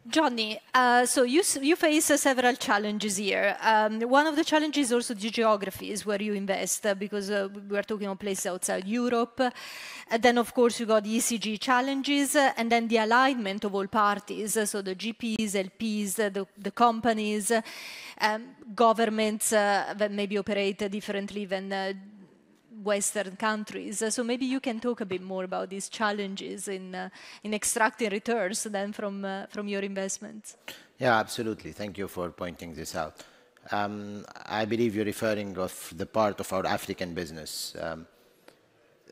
Johnny, so you face several challenges here. One of the challenges is also the geographies where you invest, because we are talking about places outside Europe. Then, of course, you got the ECG challenges, and then the alignment of all parties, so the GPs, LPs, the companies, governments that maybe operate differently than Western countries. So maybe you can talk a bit more about these challenges in extracting returns then from your investments. Yeah, absolutely. Thank you for pointing this out. I believe you're referring of the part of our African business.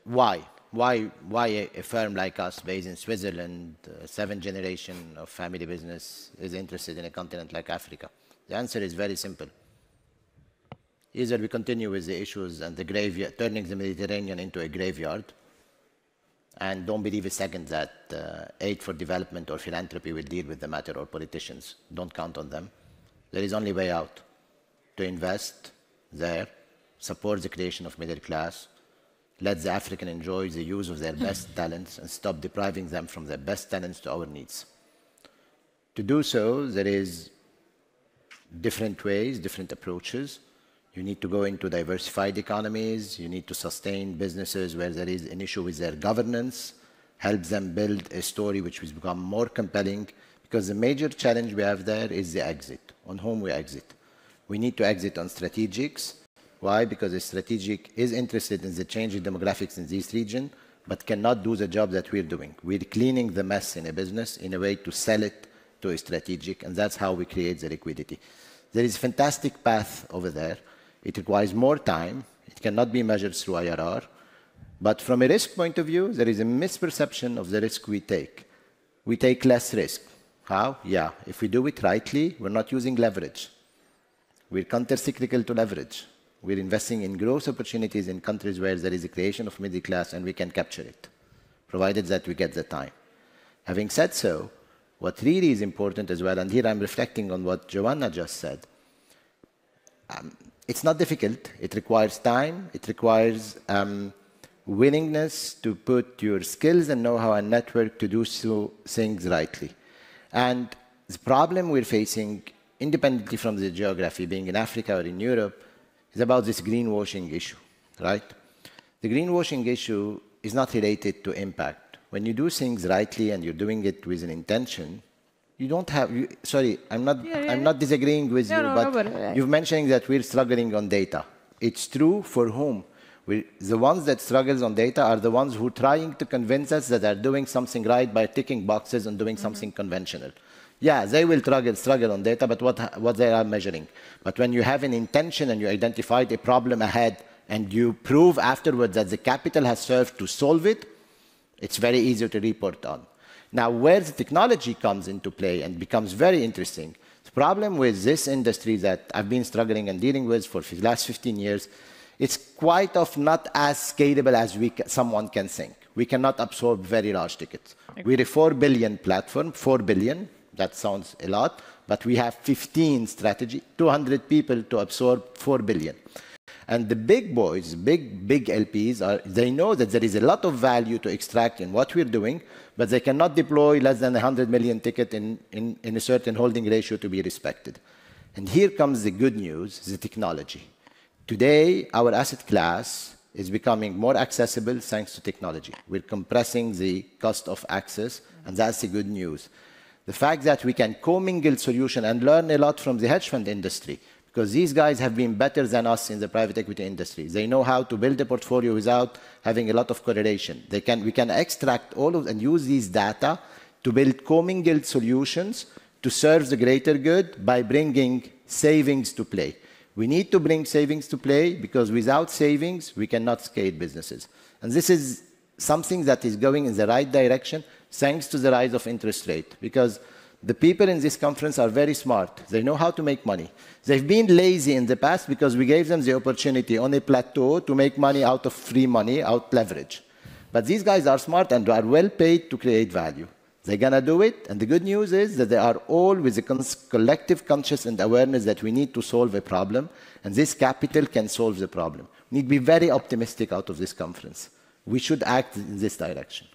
Why a firm like us based in Switzerland, seventh generation of family business, is interested in a continent like Africa? The answer is very simple. Either we continue with the issues and the graveyard, turning the Mediterranean into a graveyard, and don't believe a second that aid for development or philanthropy will deal with the matter, or politicians. Don't count on them. There is only way out: to invest there, support the creation of middle class, let the African enjoy the use of their best talents, and stop depriving them from their best talents to our needs. To do so, there is different ways, different approaches. You need to go into diversified economies. You need to sustain businesses where there is an issue with their governance, help them build a story which will become more compelling, because the major challenge we have there is the exit, on whom we exit. We need to exit on strategics. Why? Because a strategic is interested in the changing demographics in this region, but cannot do the job that we're doing. We're cleaning the mess in a business in a way to sell it to a strategic, and that's how we create the liquidity. There is a fantastic path over there. It requires more time. It cannot be measured through IRR. But from a risk point of view, there is a misperception of the risk we take. We take less risk. How? Yeah, if we do it rightly, we're not using leverage. We're counter-cyclical to leverage. We're investing in growth opportunities in countries where there is a creation of middle class, and we can capture it, provided that we get the time. Having said so, what really is important as well, and here I'm reflecting on what Joanna just said, it's not difficult. It requires time. It requires willingness to put your skills and know-how and network to do things rightly. And the problem we're facing, independently from the geography, being in Africa or in Europe, is about this greenwashing issue, right? The greenwashing issue is not related to impact. When you do things rightly and you're doing it with an intention, you don't have, sorry, I'm not disagreeing with you, but you're mentioning that we're struggling on data. It's true for whom? The ones that struggles on data are the ones who are trying to convince us that they're doing something right by ticking boxes and doing something conventional. Yeah, they will struggle on data, but what they are measuring. But when you have an intention and you identified a problem ahead and you prove afterwards that the capital has served to solve it, it's very easy to report on. Now, where the technology comes into play and becomes very interesting, the problem with this industry that I've been struggling and dealing with for the last 15 years, it's quite not as scalable as someone can think. We cannot absorb very large tickets. We're a 4 billion platform, 4 billion, that sounds a lot, but we have 15 strategy, 200 people to absorb 4 billion. And the big boys, big LPs, they know that there is a lot of value to extract in what we're doing, but they cannot deploy less than 100 million ticket in a certain holding ratio to be respected. And here comes the good news, the technology. Today, our asset class is becoming more accessible thanks to technology. We're compressing the cost of access, and that's the good news. The fact that we can commingle solution and learn a lot from the hedge fund industry, because these guys have been better than us in the private equity industry. They know how to build a portfolio without having a lot of correlation. We can extract all of and use these data to build commingled solutions to serve the greater good by bringing savings to play. We need to bring savings to play because without savings, we cannot scale businesses. And this is something that is going in the right direction thanks to the rise of interest rate, because the people in this conference are very smart. They know how to make money. They've been lazy in the past because we gave them the opportunity on a plateau to make money out of free money, out leverage. But these guys are smart and are well paid to create value. They're going to do it. And the good news is that they are all with a collective conscious and awareness that we need to solve a problem. And this capital can solve the problem. We need to be very optimistic out of this conference. We should act in this direction.